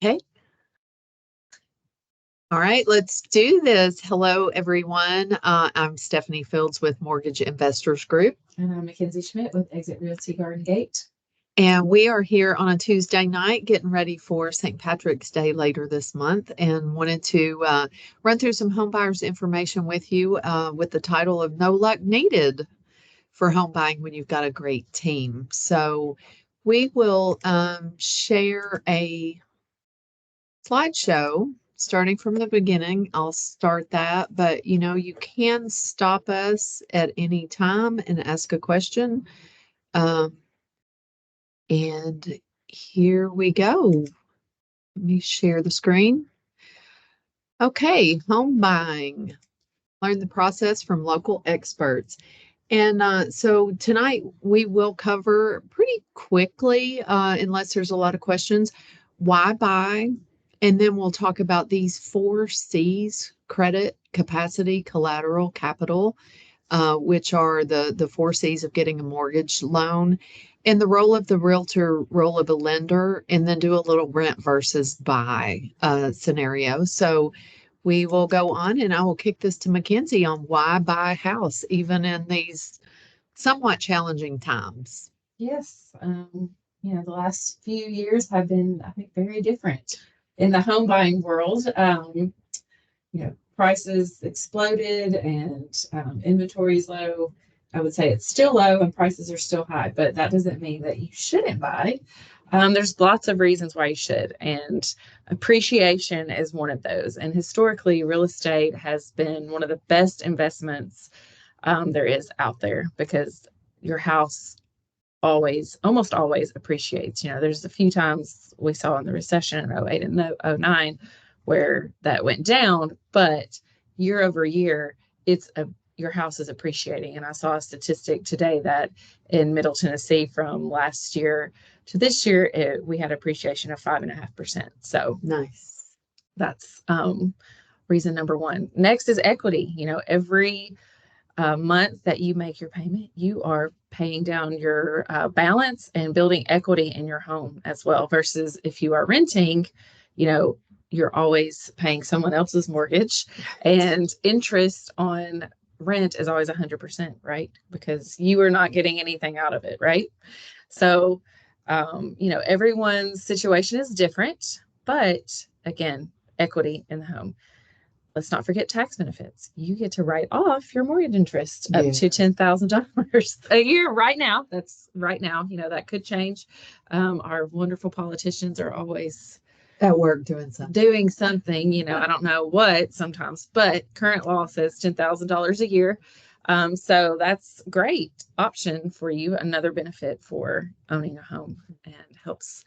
Okay. All right, let's do this. Hello, everyone. I'm Stephanie Fields with Mortgage Investors Group. And I'm McKenzie Schmidt with Exit Realty Garden Gate. And we are here on a Tuesday night getting ready for St. Patrick's Day later this month, and wanted to run through some home buyers information with you with the title of No Luck Needed for Home Buying When You've Got a Great Team. So we will share a slideshow starting from the beginning. I'll start that, but you can stop us at any time and ask a question. And here we go. Let me share the screen. Okay, home buying. Learn the process from local experts. And so tonight we will cover pretty quickly, unless there's a lot of questions, why buy? And then we'll talk about these 4 C's: credit, capacity, collateral, capital, which are the 4 C's of getting a mortgage loan, and the role of the realtor, role of a lender, and then do a little rent versus buy scenario. So we will go on, and I will kick this to McKenzie on why buy a house, even in these somewhat challenging times. Yes. The last few years have been, I think, very different in the home buying world. Prices exploded and inventory is low. I would say it's still low and prices are still high, but that doesn't mean that you shouldn't buy. There's lots of reasons why you should, and appreciation is one of those. And historically, real estate has been one of the best investments there is out there, because your house almost always appreciates. There's a few times we saw in the recession in 08 and 09 where that went down, but year over year, your house is appreciating. And I saw a statistic today that in Middle Tennessee from last year to this year, we had appreciation of 5.5%. So nice. That's reason number one. Next is equity. Every month that you make your payment, you are paying down your balance and building equity in your home as well, versus if you are renting, you're always paying someone else's mortgage, and interest on rent is always 100%, right? Because you are not getting anything out of it, right? So, everyone's situation is different, but again, equity in the home. Let's not forget tax benefits. You get to write off your mortgage interest up to $10,000 a year right now. That's right now. That could change. Our wonderful politicians are always at work doing something. I don't know what sometimes, but current law says $10,000 a year. So that's great option for you. Another benefit for owning a home, and helps.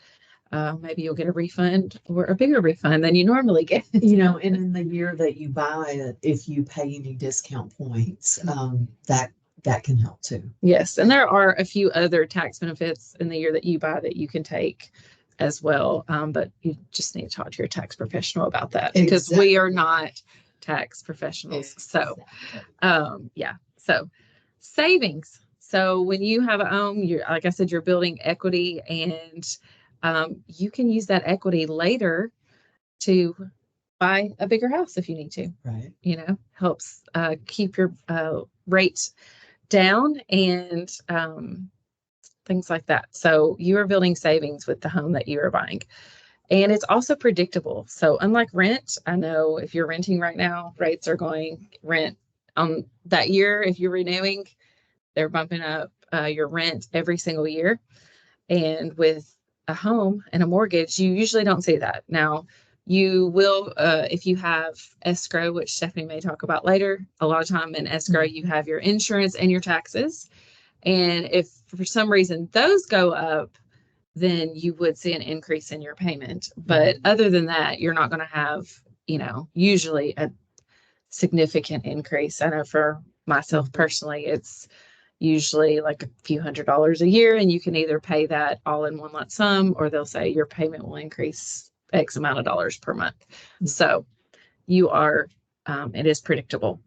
Maybe you'll get a refund or a bigger refund than you normally get. And in the year that you buy it, if you pay any discount points, that can help too. Yes. And there are a few other tax benefits in the year that you buy that you can take as well. But you just need to talk to your tax professional about that, because we are not tax professionals. So, So savings. So when you have a home, like I said, you're building equity, and you can use that equity later to buy a bigger house if you need to. Right. Helps keep your rate down and things like that. So you are building savings with the home that you are buying. And it's also predictable. So unlike rent, I know if you're renting right now, rates are going rent on that year. If you're renewing, they're bumping up your rent every single year. And with a home and a mortgage, you usually don't see that. Now, you will, if you have escrow, which Stephanie may talk about later. A lot of time in escrow, you have your insurance and your taxes. And if for some reason those go up, then you would see an increase in your payment. But other than that, you're not going to have, usually a significant increase. I know for myself personally, it's usually like a few $100s a year, and you can either pay that all in one lump sum, or they'll say your payment will increase X amount of dollars per month. So you are, it is predictable.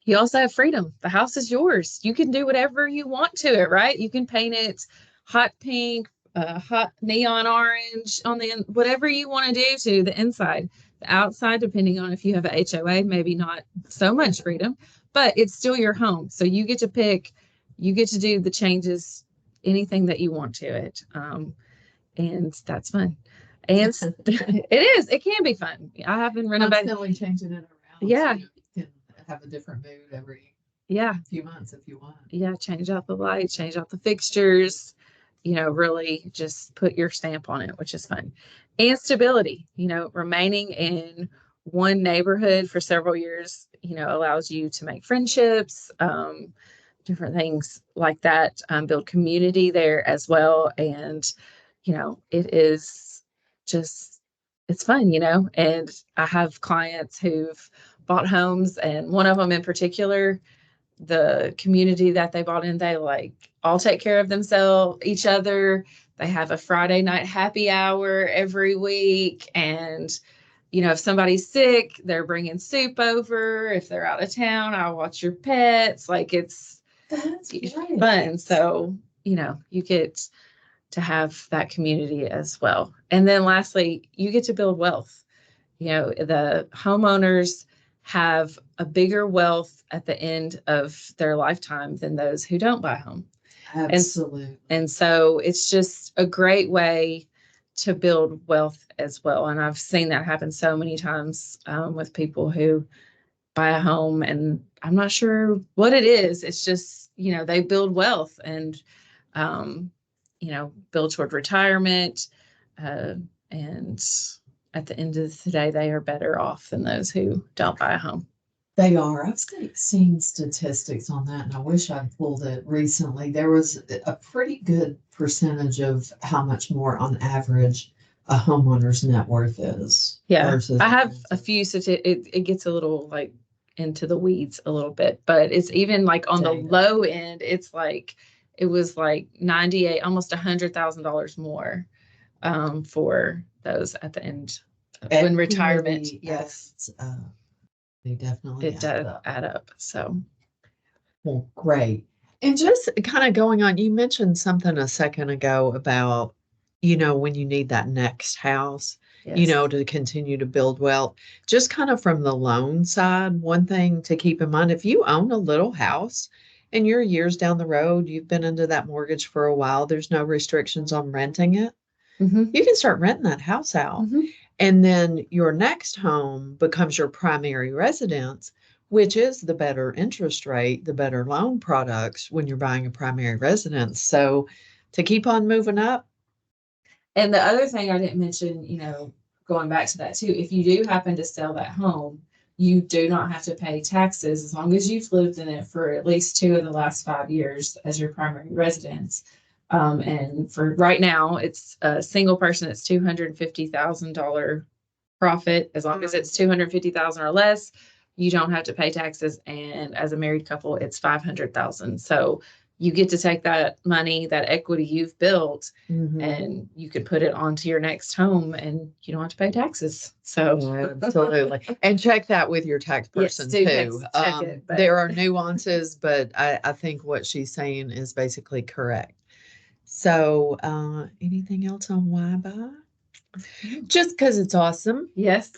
You also have freedom. The house is yours. You can do whatever you want to it, right? You can paint it hot pink, hot neon orange on the whatever you want to do to the inside. The outside, depending on if you have a HOA, maybe not so much freedom, but it's still your home. So you get to pick, you get to do the changes, anything that you want to it. And that's fun. And it can be fun. I have been renovating. Constantly changing it around. Yeah. So you can have a different mood every few months if you want. Yeah. Change out the lights, change out the fixtures, really just put your stamp on it, which is fun. And stability, remaining in one neighborhood for several years, allows you to make friendships, different things like that, build community there as well. And, it is just, it's fun, and I have clients who've bought homes, and one of them in particular, the community that they bought in, they like all take care of themselves, each other. They have a Friday night happy hour every week. And, if somebody's sick, they're bringing soup over. If they're out of town, I'll watch your pets. Like that's fun. So, you get to have that community as well. And then lastly, you get to build wealth. The homeowners have a bigger wealth at the end of their lifetime than those who don't buy a home. Absolutely. And so it's just a great way to build wealth as well. And I've seen that happen so many times with people who buy a home, and I'm not sure what it is. It's just, they build wealth and, build toward retirement. And at the end of the day, they are better off than those who don't buy a home. They are. I've seen statistics on that, and I wish I'd pulled it recently. There was a pretty good percentage of how much more on average a homeowner's net worth is. Yeah, I have a few statistics. It gets a little like into the weeds a little bit, but it's even like on the low end, it's like, it was like 98, almost $100,000 more for those at the end when retirement. Yes. They definitely it does add up. So, well, great. And just kind of going on, you mentioned something a second ago about, when you need that next house, to continue to build wealth. Just kind of from the loan side, one thing to keep in mind, if you own a little house and you're years down the road, you've been into that mortgage for a while, there's no restrictions on renting it. Mm-hmm. You can start renting that house out. Mm-hmm. And then your next home becomes your primary residence, which is the better interest rate, the better loan products when you're buying a primary residence. So to keep on moving up. And the other thing I didn't mention, going back to that too, if you do happen to sell that home, you do not have to pay taxes as long as you've lived in it for at least 2 of the last 5 years as your primary residence. And for right now, it's a single person, it's $250,000 profit. As long as it's $250,000 or less, you don't have to pay taxes. And as a married couple, it's $500,000. So you get to take that money, that equity you've built, and you could put it onto your next home, and you don't have to pay taxes. So absolutely. And check that with your tax person too. Check it, there are nuances, but I think what she's saying is basically correct. So, anything else on why buy? Just because it's awesome. Yes.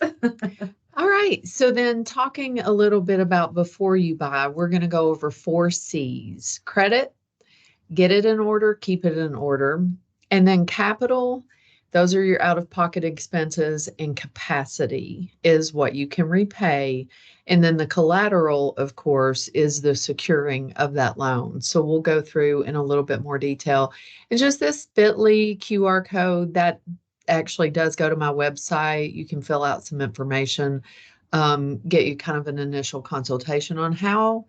All right. So then talking a little bit about before you buy, we're going to go over 4 C's. Credit, get it in order, keep it in order. And then capital, those are your out-of-pocket expenses, and capacity is what you can repay. And then the collateral, of course, is the securing of that loan. So we'll go through in a little bit more detail. And just this bit.ly QR code, that actually does go to my website. You can fill out some information, get you kind of an initial consultation on how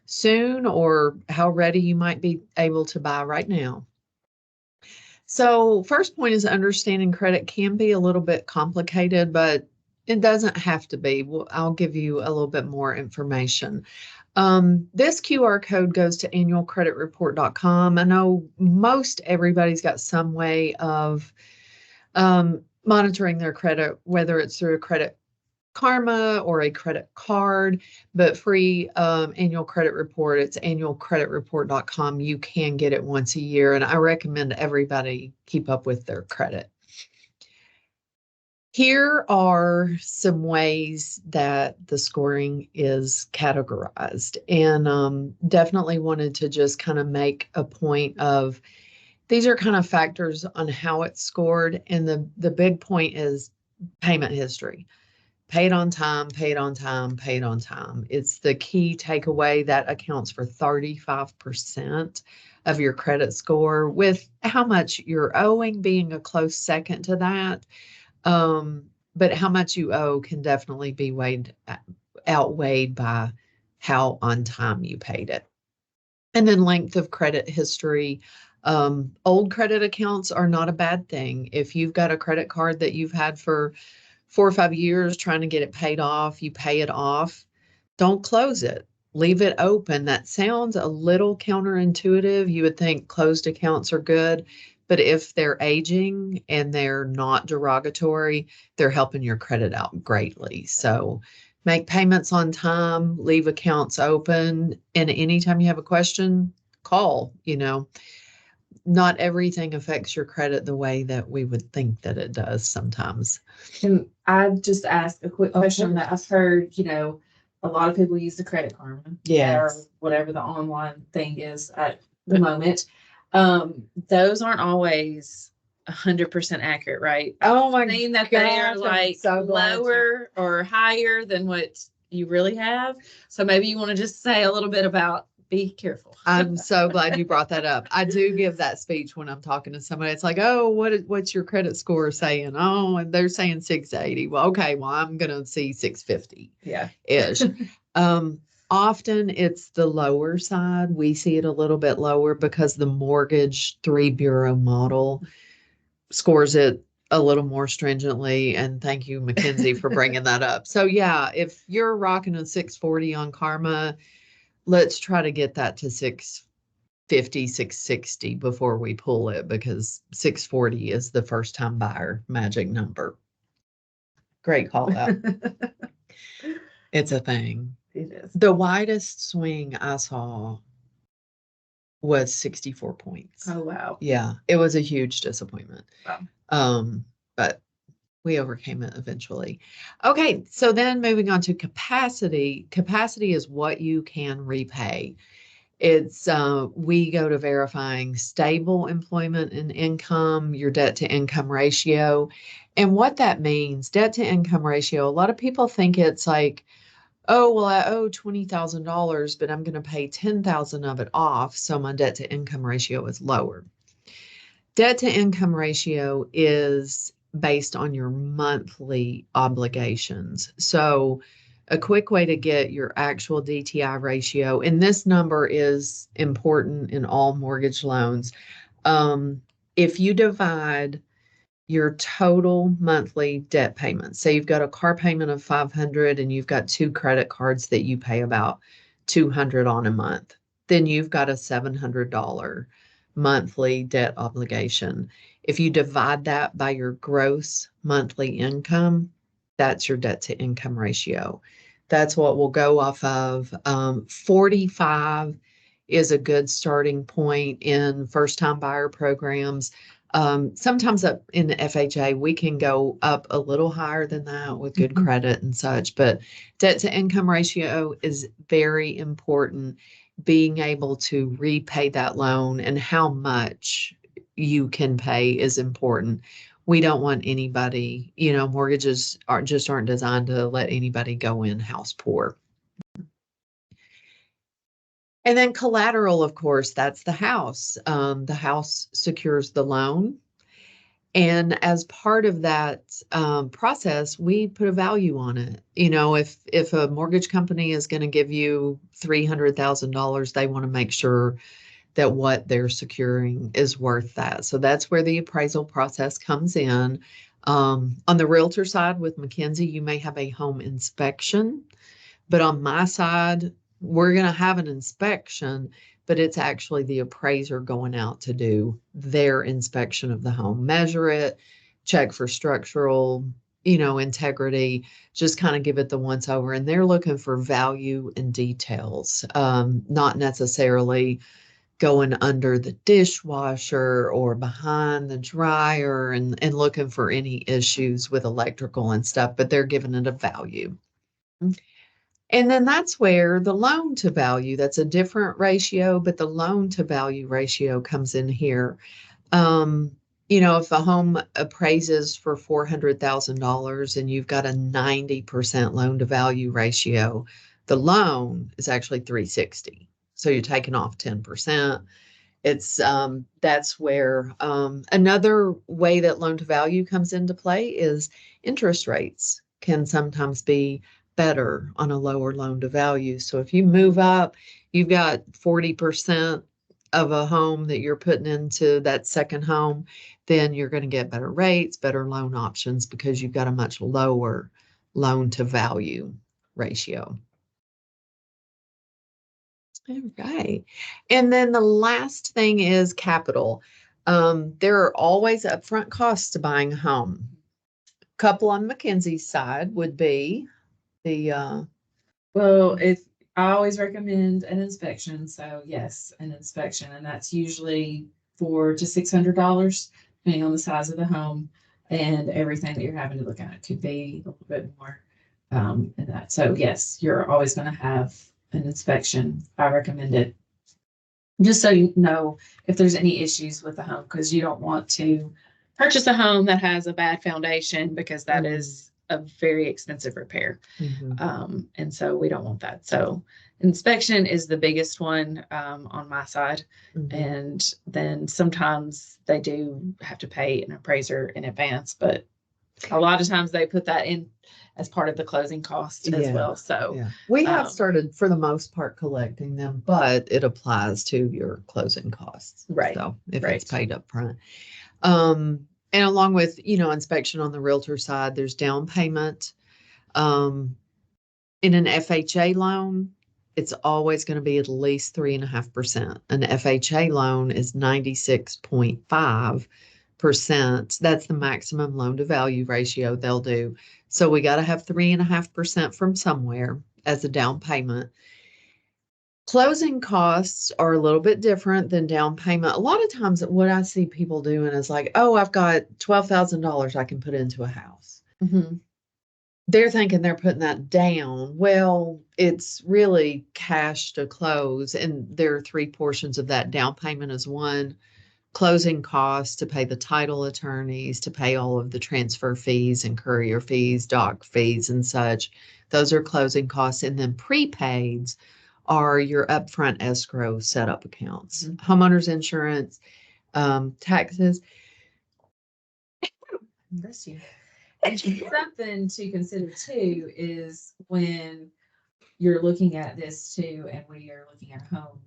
soon or how ready you might be able to buy right now. So first point is understanding credit can be a little bit complicated, but it doesn't have to be. I'll give you a little bit more information. This QR code goes to annualcreditreport.com. I know most everybody's got some way of monitoring their credit, whether it's through a credit Karma or a credit card, but free annual credit report. It's annualcreditreport.com. You can get it once a year, and I recommend everybody keep up with their credit. Here are some ways that the scoring is categorized, and definitely wanted to just kind of make a point of these are kind of factors on how it's scored, and the big point is payment history. Paid on time, paid on time, paid on time. It's the key takeaway that accounts for 35% of your credit score, with how much you're owing being a close second to that. But how much you owe can definitely be outweighed by how on time you paid it. And then length of credit history. Old credit accounts are not a bad thing. If you've got a credit card that you've had for 4 or 5 years trying to get it paid off, you pay it off, don't close it. Leave it open. That sounds a little counterintuitive. You would think closed accounts are good, but if they're aging and they're not derogatory, they're helping your credit out greatly. So make payments on time, leave accounts open, and anytime you have a question, call. Not everything affects your credit the way that we would think that it does sometimes. Can I just ask a quick question that I've heard, a lot of people use the Credit Karma. Yes. Or whatever the online thing is at the moment. Those aren't always 100% accurate, right? Oh my Saying that gosh, they are I'm like so glad lower or higher than what you really have. So maybe you want to just say a little bit about be careful. I'm so glad you brought that up. I do give that speech when I'm talking to somebody. It's like, oh, what's your credit score saying? Oh, and they're saying 680. Well, okay, well, I'm gonna see 650. Yeah. Ish. Often it's the lower side. We see it a little bit lower because the mortgage 3 bureau model scores it a little more stringently. And thank you, McKenzie, for bringing that up. So yeah, if you're rocking a 640 on Karma, let's try to get that to 650, 660 before we pull it, because 640 is the first time buyer magic number. Great call out. It's a thing. It is. The widest swing I saw was 64 points. Oh, wow. Yeah, it was a huge disappointment. Wow. But we overcame it eventually. Okay, so then moving on to capacity. Capacity is what you can repay. It's we go to verifying stable employment and income, your debt to income ratio. And what that means, debt to income ratio, a lot of people think it's like, oh, well, I owe $20,000, but I'm going to pay 10,000 of it off, so my debt to income ratio is lower. Debt to income ratio is based on your monthly obligations. So a quick way to get your actual DTI ratio, and this number is important in all mortgage loans. If you divide your total monthly debt payments, say you've got a car payment of 500 and you've got 2 credit cards that you pay about 200 on a month, then you've got a $700 monthly debt obligation. If you divide that by your gross monthly income, that's your debt to income ratio. That's what we'll go off of. 45 is a good starting point in first time buyer programs. Sometimes up in the FHA, we can go up a little higher than that with good credit and such, but debt to income ratio is very important. Being able to repay that loan and how much you can pay is important. We don't want anybody, mortgages aren't designed to let anybody go in house poor. And then collateral, of course, that's the house. The house secures the loan. And as part of that process, we put a value on it. If a mortgage company is going to give you $300,000, they want to make sure that what they're securing is worth that. So that's where the appraisal process comes in. On the realtor side with McKenzie, you may have a home inspection, but on my side, we're going to have an inspection, but it's actually the appraiser going out to do their inspection of the home, measure it, check for structural integrity, just kind of give it the once over. And they're looking for value and details, not necessarily going under the dishwasher or behind the dryer and looking for any issues with electrical and stuff, but they're giving it a value. And then that's where the loan to value, that's a different ratio, but the loan to value ratio comes in here. If a home appraises for $400,000 and you've got a 90% loan to value ratio, the loan is actually 360. So you're taking off 10%. That's where another way that loan to value comes into play is interest rates can sometimes be better on a lower loan to value. So if you move up, you've got 40% of a home that you're putting into that second home, then you're going to get better rates, better loan options because you've got a much lower loan to value ratio. All right. And then the last thing is capital. There are always upfront costs to buying a home. Couple on McKenzie's side would be the Well, I always recommend an inspection. So yes, an inspection, and that's usually $400 to $600, depending on the size of the home and everything that you're having to look at. It could be a little bit more than that. So yes, you're always going to have an inspection. I recommend it just so you know if there's any issues with the home, because you don't want to purchase a home that has a bad foundation, because that is a very expensive repair. And so we don't want that. So inspection is the biggest one on my side. And then sometimes they do have to pay an appraiser in advance, but a lot of times they put that in as part of the closing cost as well. So we have started for the most part collecting them, but it applies to your closing costs. Right. So if it's paid up front. And along with, inspection on the realtor side, there's down payment. In an FHA loan, it's always going to be at least 3.5%. An FHA loan is 96.5%. That's the maximum loan to value ratio they'll do. So we got to have 3.5% from somewhere as a down payment. Closing costs are a little bit different than down payment. A lot of times what I see people doing is like, oh, I've got $12,000 I can put into a house. They're thinking they're putting that down. Well, it's really cash to close. And there are three portions of that. Down payment is one, closing costs to pay the title attorneys, to pay all of the transfer fees and courier fees, doc fees and such. Those are closing costs. And then prepaids are your upfront escrow setup accounts, homeowners insurance, taxes. Bless you. And something to consider too is when you're looking at this too, and we are looking at a home,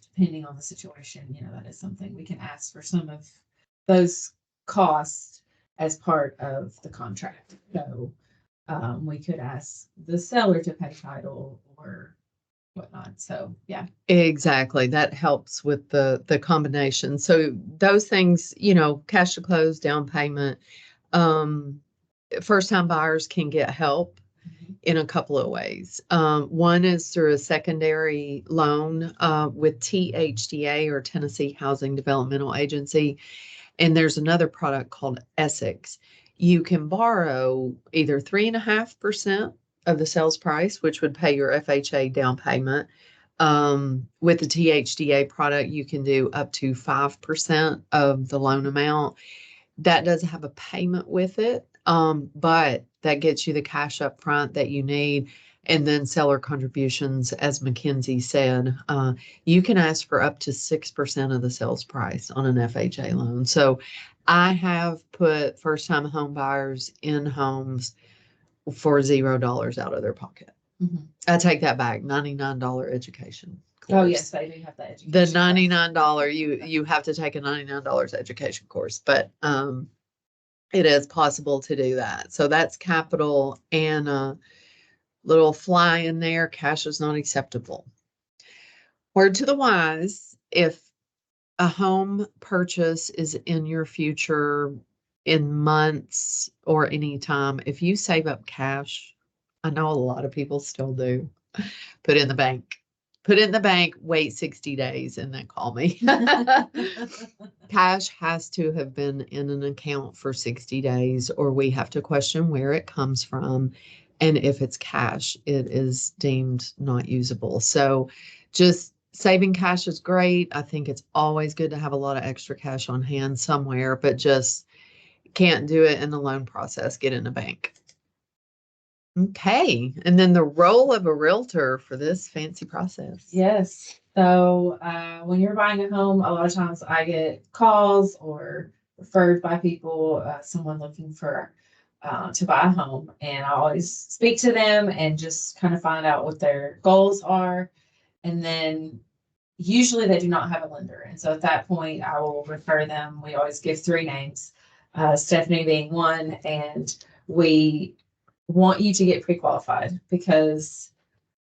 depending on the situation, that is something we can ask for some of those costs as part of the contract. So we could ask the seller to pay title or whatnot. So yeah, exactly. That helps with the combination. So those things, cash to close, down payment. First time buyers can get help in a couple of ways. One is through a secondary loan with THDA, or Tennessee Housing Developmental Agency. And there's another product called Essex. You can borrow either 3.5% of the sales price, which would pay your FHA down payment. With the THDA product, you can do up to 5% of the loan amount. That does have a payment with it, but that gets you the cash up front that you need. And then seller contributions, as McKenzie said, you can ask for up to 6% of the sales price on an FHA loan. So I have put first-time home buyers in homes for $0 out of their pocket. I take that back. $99 education course. Oh yes, they do have that education. The $99, you have to take a $99 education course, but it is possible to do that. So that's capital, and a little fly in there, cash is not acceptable. Word to the wise, if a home purchase is in your future in months or any time, if you save up cash, I know a lot of people still do, put in the bank. Put it in the bank, wait 60 days, and then call me. Cash has to have been in an account for 60 days, or we have to question where it comes from. And if it's cash, it is deemed not usable. So just saving cash is great. I think it's always good to have a lot of extra cash on hand somewhere, but just can't do it in the loan process. Get in a bank. Okay. And then the role of a realtor for this fancy process. Yes. So when you're buying a home, a lot of times I get calls or referred by people, someone looking for to buy a home, and I always speak to them and just kind of find out what their goals are. And then usually they do not have a lender. And so at that point, I will refer them. We always give three names, Stephanie being one, and we want you to get pre-qualified because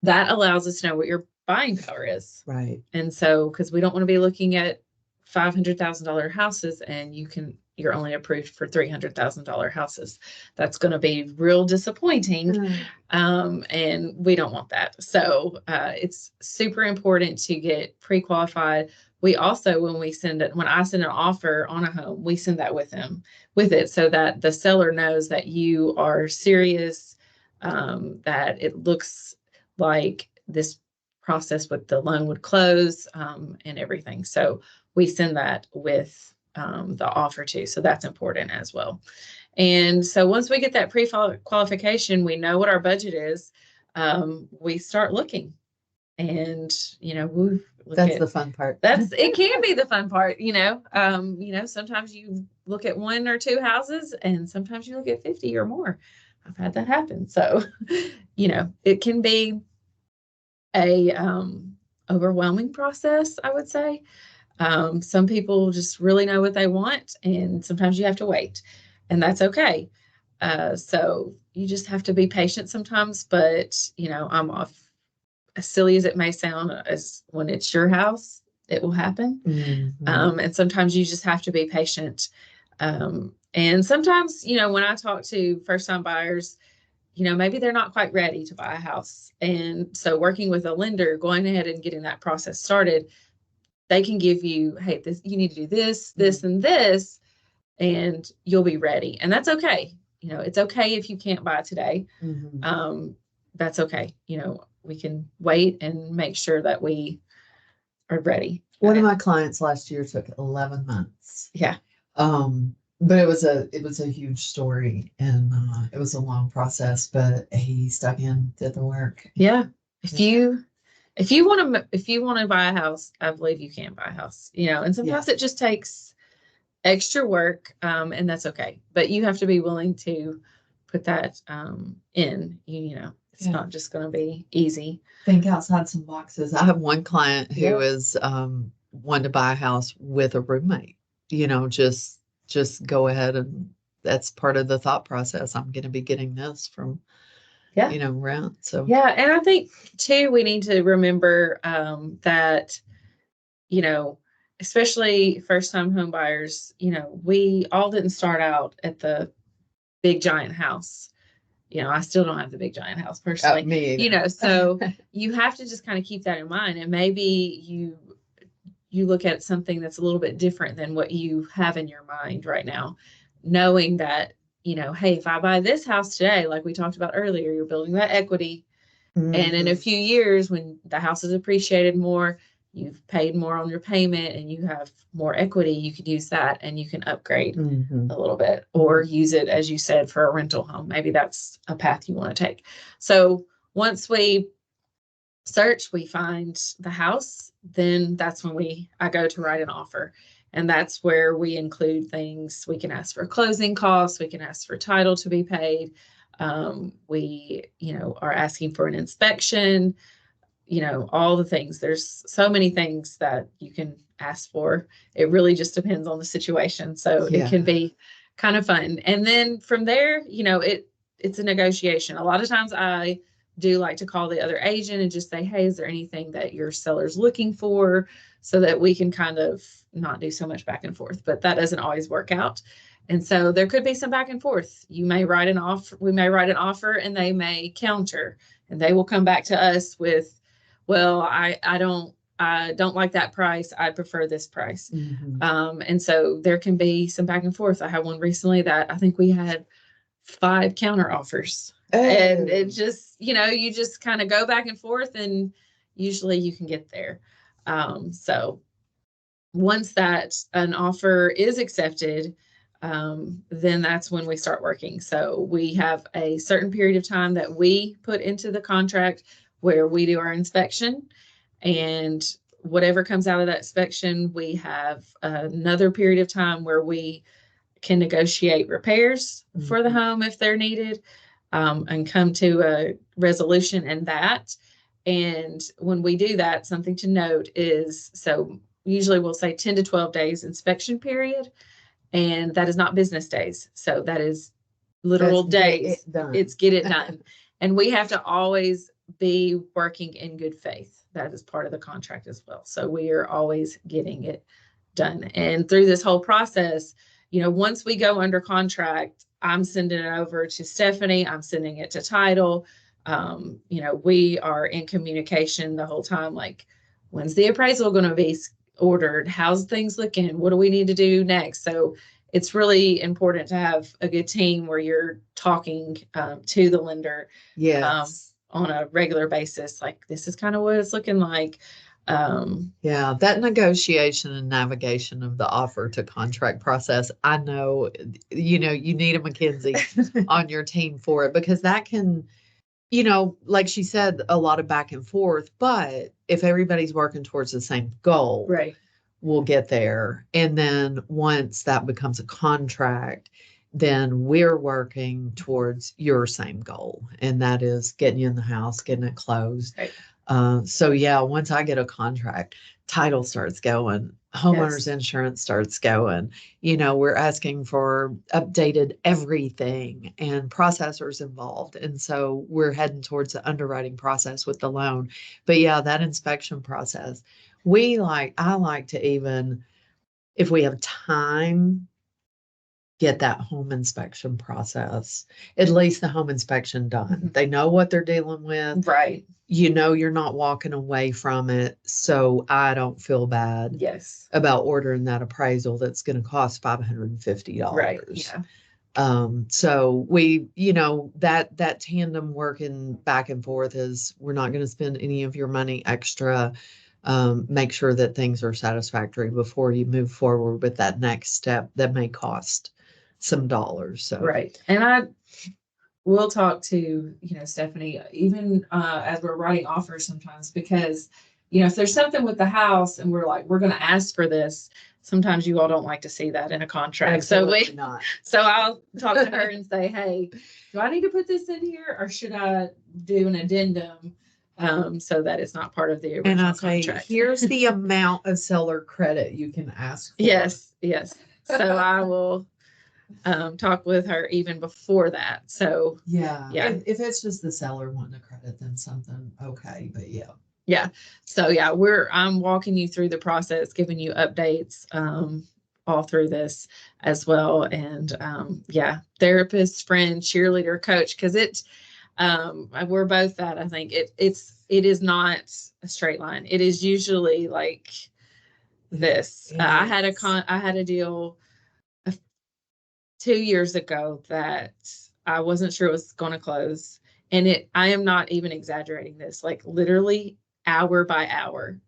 that allows us to know what your buying power is. Right. And so, because we don't want to be looking at $500,000 houses and you're only approved for $300,000 houses. That's going to be real disappointing. And we don't want that. So it's super important to get pre-qualified. We also, when I send an offer on a home, we send that with it so that the seller knows that you are serious, that it looks like this process with the loan would close, and everything. So we send that with the offer too. So that's important as well. And so once we get that pre-qualification, we know what our budget is. We start looking, and that's the fun part. It can be the fun part. Sometimes you look at one or two houses, and sometimes you look at 50 or more. I've had that happen. So, it can be a overwhelming process, I would say. Some people just really know what they want, and sometimes you have to wait, and that's okay. So you just have to be patient sometimes, but I'm off. As silly as it may sound, as when it's your house, it will happen. Mm-hmm. And sometimes you just have to be patient. And sometimes, when I talk to first-time buyers, maybe they're not quite ready to buy a house. And so working with a lender, going ahead and getting that process started, they can give you, hey, you need to do this, this, and this, and you'll be ready. And that's okay. It's okay if you can't buy today. Mm-hmm. That's okay. We can wait and make sure that we are ready. One of my clients last year took 11 months. Yeah. But it was a huge story, and it was a long process, but he stuck in, did the work. Yeah. If you want to buy a house, I believe you can buy a house, and sometimes it just takes extra work, and that's okay. But you have to be willing to put that in, it's not just going to be easy. Think outside some boxes. I have one client who is wanted to buy a house with a roommate, just go ahead, and that's part of the thought process. I'm going to be getting this from rent. So and I think too, we need to remember that especially first-time home buyers, we all didn't start out at the big giant house. I still don't have the big giant house personally. Me either. So you have to just kind of keep that in mind, and maybe you look at something that's a little bit different than what you have in your mind right now, knowing that, hey, if I buy this house today, like we talked about earlier, you're building that equity. Mm-hmm. And in a few years, when the house is appreciated more, you've paid more on your payment and you have more equity, you could use that and you can upgrade a little bit, or use it, as you said, for a rental home. Maybe that's a path you want to take. So once we search, we find the house, then that's when I go to write an offer. And that's where we include things. We can ask for closing costs. We can ask for title to be paid. We, are asking for an inspection, all the things. There's so many things that you can ask for. It really just depends on the situation. So it can be kind of fun. And then from there, it's a negotiation. A lot of times I do like to call the other agent and just say, hey, is there anything that your seller's looking for, so that we can kind of not do so much back and forth, but that doesn't always work out. And so there could be some back and forth. You may write an offer, we may write an offer, and they may counter, and they will come back to us with, well, I don't like that price. I prefer this price. And so there can be some back and forth. I had one recently that I think we had 5 counter offers. And it just, you just kind of go back and forth, and usually you can get there. So once that an offer is accepted, then that's when we start working. So we have a certain period of time that we put into the contract where we do our inspection, and whatever comes out of that inspection, we have another period of time where we can negotiate repairs for the home if they're needed, and come to a resolution in that. And when we do that, something to note is, so usually we'll say 10 to 12 days inspection period, and that is not business days. So that is literal days. It's get it done. And we have to always be working in good faith. That is part of the contract as well. So we are always getting it done. And through this whole process, once we go under contract, I'm sending it over to Stephanie. I'm sending it to title. We are in communication the whole time. Like, when's the appraisal going to be ordered? How's things looking? What do we need to do next? So it's really important to have a good team where you're talking to the lender on a regular basis. Like, this is kind of what it's looking like. That negotiation and navigation of the offer to contract process, I know, you need a McKenzie on your team for it, because that can, like she said, a lot of back and forth, but if everybody's working towards the same goal, right, we'll get there. And then once that becomes a contract, then we're working towards your same goal, and that is getting you in the house, getting it closed. Right. Once I get a contract, title starts going, homeowners insurance starts going. We're asking for updated everything and processors involved. And so we're heading towards the underwriting process with the loan. But that inspection process, I like to, even if we have time, get that home inspection process, at least the home inspection done. They know what they're dealing with. Right. You're not walking away from it. So I don't feel bad about ordering that appraisal that's going to cost $550. Right. So we, that tandem working back and forth is, we're not going to spend any of your money extra. Make sure that things are satisfactory before you move forward with that next step that may cost some dollars. So right. And I will talk to Stephanie, even as we're writing offers sometimes, because if there's something with the house and we're going to ask for this, sometimes you all don't like to see that in a contract. Absolutely not. So I'll talk to her and say, hey, do I need to put this in here, or should I do an addendum so that it's not part of the original and I'll contract? say, here's the amount of seller credit you can ask for. Yes. So I will talk with her even before that. So if it's just the seller wanting a credit, then something okay. But so I'm walking you through the process, giving you updates all through this as well. And therapist, friend, cheerleader, coach, because we're both that. I think it is not a straight line. It is usually like this. I had a deal 2 years ago that I wasn't sure was going to close. And I am not even exaggerating this, like literally hour by hour.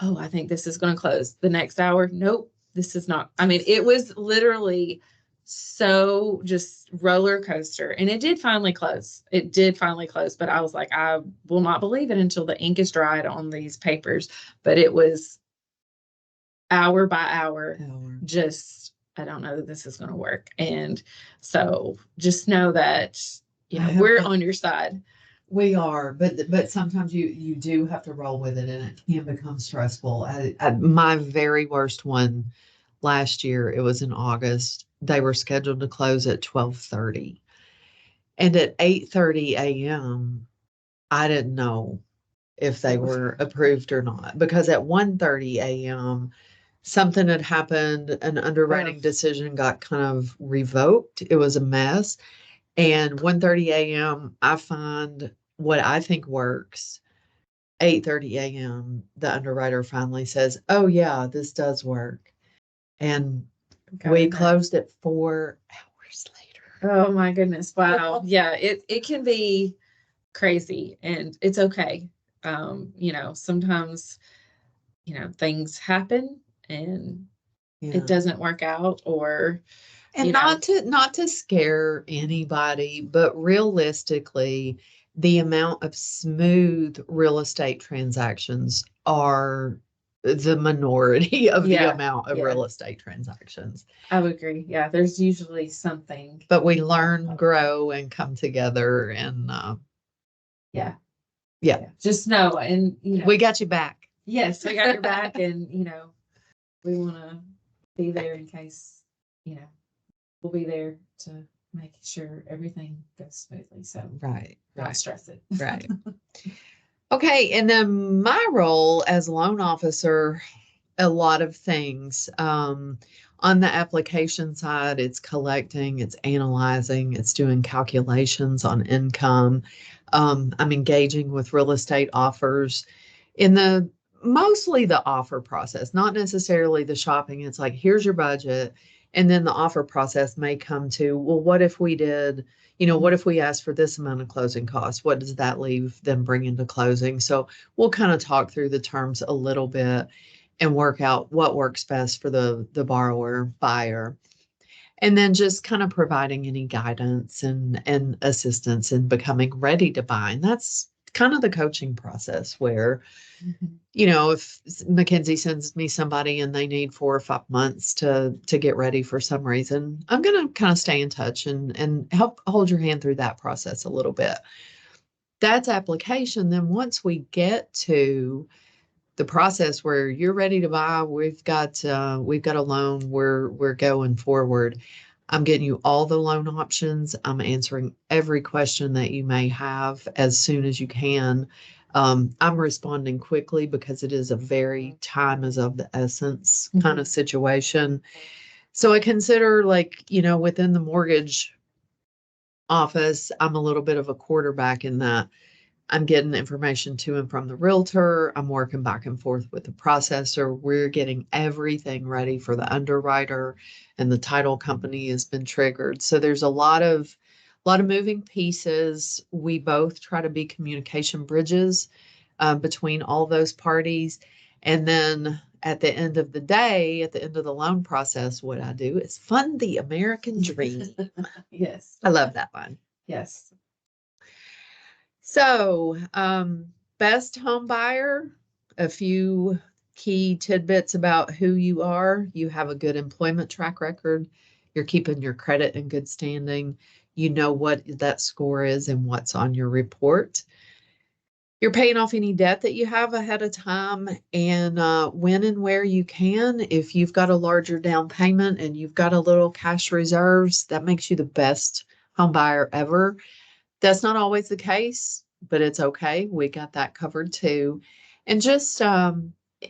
Oh, I think this is going to close. The next hour, nope, this is not. I mean, it was literally so just roller coaster. And it did finally close. But I was like, I will not believe it until the ink is dried on these papers. But it was hour by hour, just, I don't know that this is going to work. And so just know that, we're on your side. We are, but sometimes you do have to roll with it, and it can become stressful. My very worst one last year, it was in August. They were scheduled to close at 12:30. And at 8:30 a.m., I didn't know if they were approved or not, because at 1:30 a.m., something had happened, an underwriting decision got kind of revoked. It was a mess. And 1:30 a.m., I find what I think works. 8:30 a.m., the underwriter finally says, "Oh yeah, this does work." And we closed at 4 hours later. Oh my goodness. Wow. Yeah, it can be crazy, and it's okay. Sometimes, things happen and it doesn't work out, or and not to scare anybody, but realistically, the amount of smooth real estate transactions are the minority of the amount of real estate transactions. I would agree. Yeah, there's usually something. But we learn, grow, and come together, and yeah. Just know, and we got you back. Yes, we got your back, and we want to be there in case, we'll be there to make sure everything goes smoothly. So don't stress it. Right. Okay, and then my role as a loan officer, a lot of things. On the application side, it's collecting, it's analyzing, it's doing calculations on income. I'm engaging with real estate offers in mostly the offer process, not necessarily the shopping. It's like, here's your budget. And then the offer process may come to, well, what if we did, what if we asked for this amount of closing costs? What does that leave them bringing to closing? So we'll kind of talk through the terms a little bit and work out what works best for the borrower, buyer. And then just kind of providing any guidance and assistance in becoming ready to buy. And that's kind of the coaching process where, if McKenzie sends me somebody and they need 4 or 5 months to get ready for some reason, I'm going to kind of stay in touch and help hold your hand through that process a little bit. That's application. Then once we get to the process where you're ready to buy, we've got a loan, we're going forward. I'm getting you all the loan options. I'm answering every question that you may have as soon as you can. I'm responding quickly because it is a very time is of the essence kind of situation. So I consider, like, within the mortgage office, I'm a little bit of a quarterback in that I'm getting information to and from the realtor. I'm working back and forth with the processor. We're getting everything ready for the underwriter, and the title company has been triggered. So there's a lot of moving pieces. We both try to be communication bridges between all those parties. And then at the end of the day, at the end of the loan process, what I do is fund the American dream. Yes. I love that one. Yes. So, best home buyer, a few key tidbits about who you are. You have a good employment track record. You're keeping your credit in good standing. You know what that score is and what's on your report. You're paying off any debt that you have ahead of time, and when and where you can. If you've got a larger down payment and you've got a little cash reserves, that makes you the best home buyer ever. That's not always the case, but it's okay. We got that covered too. And just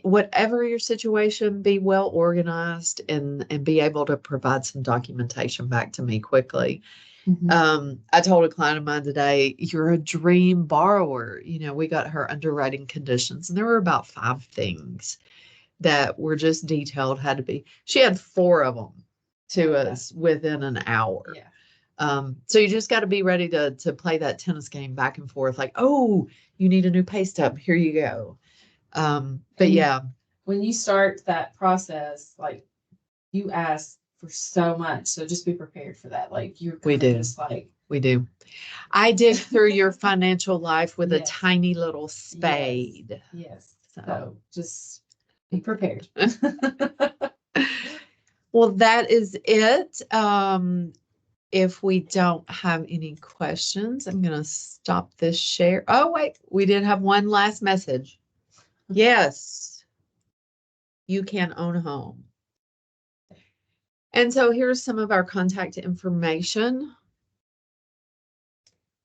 whatever your situation, be well organized and be able to provide some documentation back to me quickly. I told a client of mine today, you're a dream borrower. We got her underwriting conditions, and there were about 5 things that were just detailed, had to be. She had 4 of them to us within an hour. Yeah. So you just got to be ready to play that tennis game back and forth. Like, oh, you need a new pay stub. Here you go. But yeah, when you start that process, like, you ask for so much, so just be prepared for that. Like, we do. I dig through your financial life with a tiny little spade. Yes. So just be prepared. Well, that is it. If we don't have any questions, I'm going to stop this share. Oh, wait, we did have one last message. Yes, you can own a home. And so here's some of our contact information.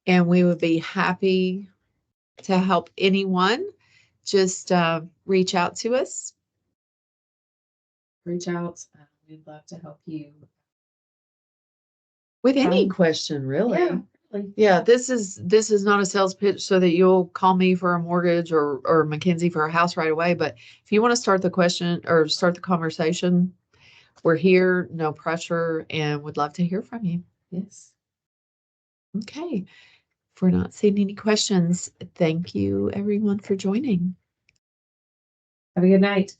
And we would be happy to help anyone. Just reach out to us. reach out. We'd love to help you. With any Um, question, really. Yeah, really. Yeah, this is not a sales pitch so that you'll call me for a mortgage or McKenzie for a house right away. But if you want to start the question or start the conversation, we're here, no pressure, and would love to hear from you. Yes. Okay. If we're not seeing any questions, thank you everyone for joining. Have a good night.